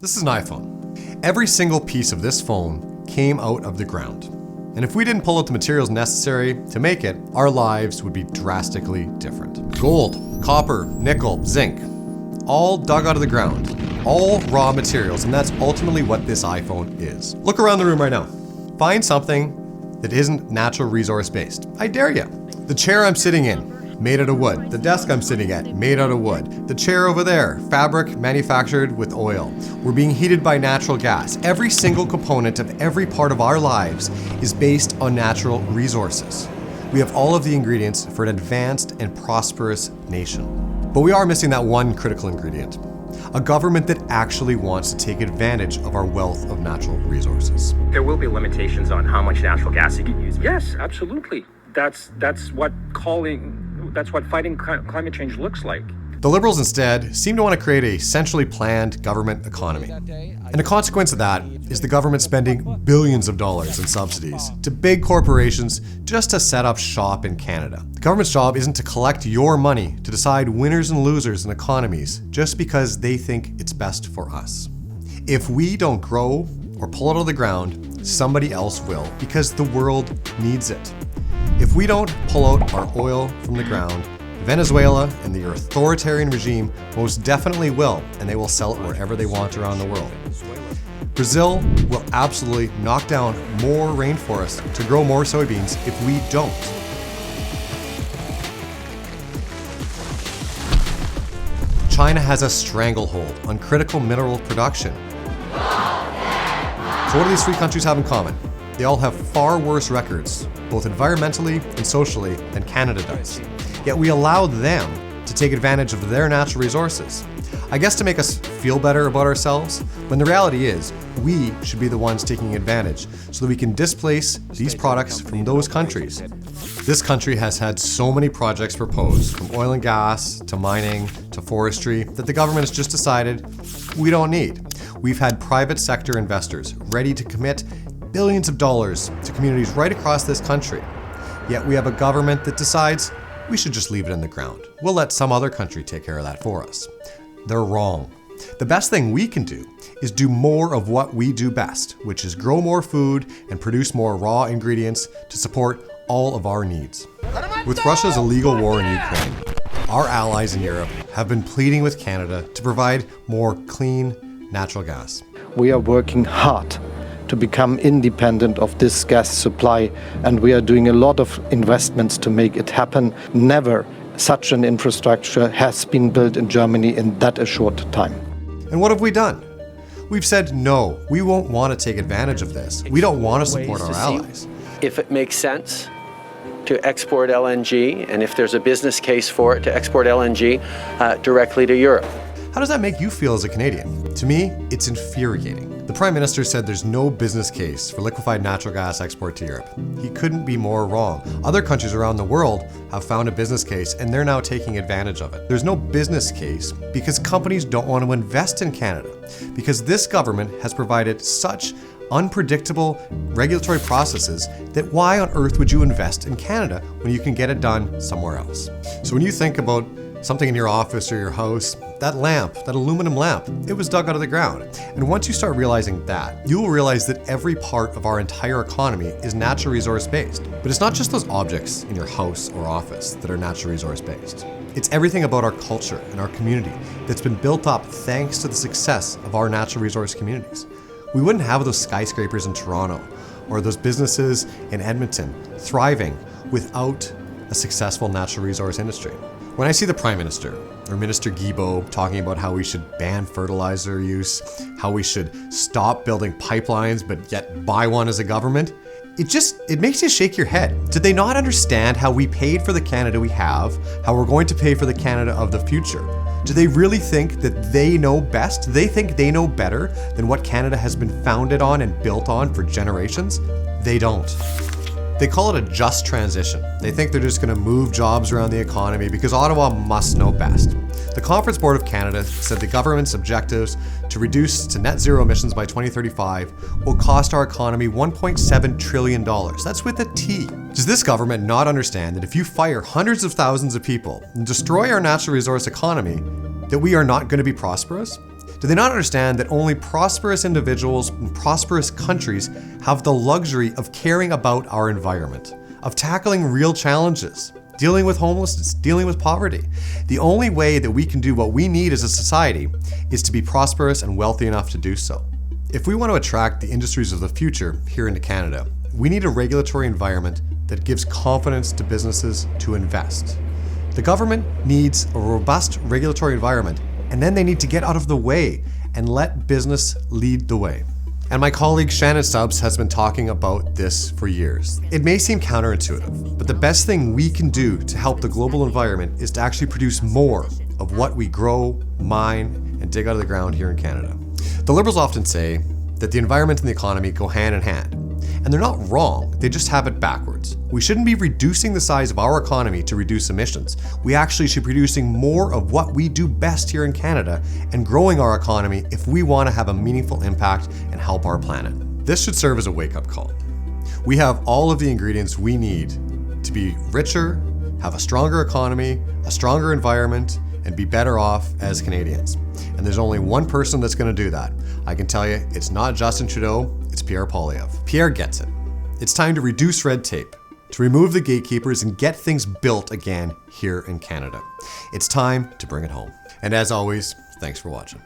This is an iPhone. Every single piece of this phone came out of the ground. And if we didn't pull out the materials necessary to make it, our lives would be drastically different. Gold, copper, nickel, zinc, all dug out of the ground, all raw materials, and that's ultimately what this iPhone is. Look around the room right now. Find something that isn't natural resource based. I dare you. The chair I'm sitting in, made out of wood. The desk I'm sitting at, made out of wood. The chair over there, fabric manufactured with oil. We're being heated by natural gas. Every single component of every part of our lives is based on natural resources. We have all of the ingredients for an advanced and prosperous nation. But we are missing that one critical ingredient. A government that actually wants to take advantage of our wealth of natural resources. There will be limitations on how much natural gas you can use. Yes, absolutely. That's what fighting climate change looks like. The Liberals instead seem to want to create a centrally planned government economy. And a consequence of that is the government spending billions of dollars in subsidies to big corporations just to set up shop in Canada. The government's job isn't to collect your money to decide winners and losers in economies just because they think it's best for us. If we don't grow or pull it out of the ground, somebody else will, because the world needs it. If we don't pull out our oil from the ground, Venezuela and the authoritarian regime most definitely will, and they will sell it wherever they want around the world. Brazil will absolutely knock down more rainforests to grow more soybeans if we don't. China has a stranglehold on critical mineral production. So what do these three countries have in common? They all have far worse records, both environmentally and socially, than Canada does. Yet we allow them to take advantage of their natural resources. I guess to make us feel better about ourselves, when the reality is, we should be the ones taking advantage so that we can displace these products from those countries. This country has had so many projects proposed, from oil and gas to mining to forestry, that the government has just decided we don't need. We've had private sector investors ready to commit billions of dollars to communities right across this country. Yet we have a government that decides we should just leave it in the ground. We'll let some other country take care of that for us. They're wrong. The best thing we can do is do more of what we do best, which is grow more food and produce more raw ingredients to support all of our needs. With Russia's illegal war in Ukraine, our allies in Europe have been pleading with Canada to provide more clean natural gas. We are working hard to become independent of this gas supply, and we are doing a lot of investments to make it happen. Never such an infrastructure has been built in Germany in that a short time. And what have we done? We've said no, we won't want to take advantage of this. We don't want to support our allies. If it makes sense to export LNG, and if there's a business case for it to export LNG directly to Europe. How does that make you feel as a Canadian? To me, it's infuriating. The Prime Minister said there's no business case for liquefied natural gas export to Europe. He couldn't be more wrong. Other countries around the world have found a business case and they're now taking advantage of it. There's no business case because companies don't want to invest in Canada, because this government has provided such unpredictable regulatory processes that why on earth would you invest in Canada when you can get it done somewhere else? So when you think about something in your office or your house, that lamp, that aluminum lamp, it was dug out of the ground. And once you start realizing that, you will realize that every part of our entire economy is natural resource based. But it's not just those objects in your house or office that are natural resource based. It's everything about our culture and our community that's been built up thanks to the success of our natural resource communities. We wouldn't have those skyscrapers in Toronto or those businesses in Edmonton thriving without a successful natural resource industry. When I see the Prime Minister or Minister Guilbeault talking about how we should ban fertilizer use, how we should stop building pipelines but yet buy one as a government, it makes you shake your head. Did they not understand how we paid for the Canada we have, how we're going to pay for the Canada of the future? Do they really think that they know best? Do they think they know better than what Canada has been founded on and built on for generations? They don't. They call it a just transition. They think they're just going to move jobs around the economy because Ottawa must know best. The Conference Board of Canada said the government's objectives to reduce to net zero emissions by 2035 will cost our economy $1.7 trillion. That's with a T. Does this government not understand that if you fire hundreds of thousands of people and destroy our natural resource economy, that we are not going to be prosperous? Do they not understand that only prosperous individuals and prosperous countries have the luxury of caring about our environment, of tackling real challenges, dealing with homelessness, dealing with poverty? The only way that we can do what we need as a society is to be prosperous and wealthy enough to do so. If we want to attract the industries of the future here into Canada, we need a regulatory environment that gives confidence to businesses to invest. The government needs a robust regulatory environment, and then they need to get out of the way and let business lead the way. And my colleague Shannon Stubbs has been talking about this for years. It may seem counterintuitive, but the best thing we can do to help the global environment is to actually produce more of what we grow, mine, and dig out of the ground here in Canada. The Liberals often say that the environment and the economy go hand in hand. And they're not wrong, they just have it backwards. We shouldn't be reducing the size of our economy to reduce emissions. We actually should be producing more of what we do best here in Canada and growing our economy if we want to have a meaningful impact and help our planet. This should serve as a wake-up call. We have all of the ingredients we need to be richer, have a stronger economy, a stronger environment, and be better off as Canadians. And there's only one person that's going to do that. I can tell you, it's not Justin Trudeau, it's Pierre Poilievre. Pierre gets it. It's time to reduce red tape, to remove the gatekeepers and get things built again here in Canada. It's time to bring it home. And as always, thanks for watching.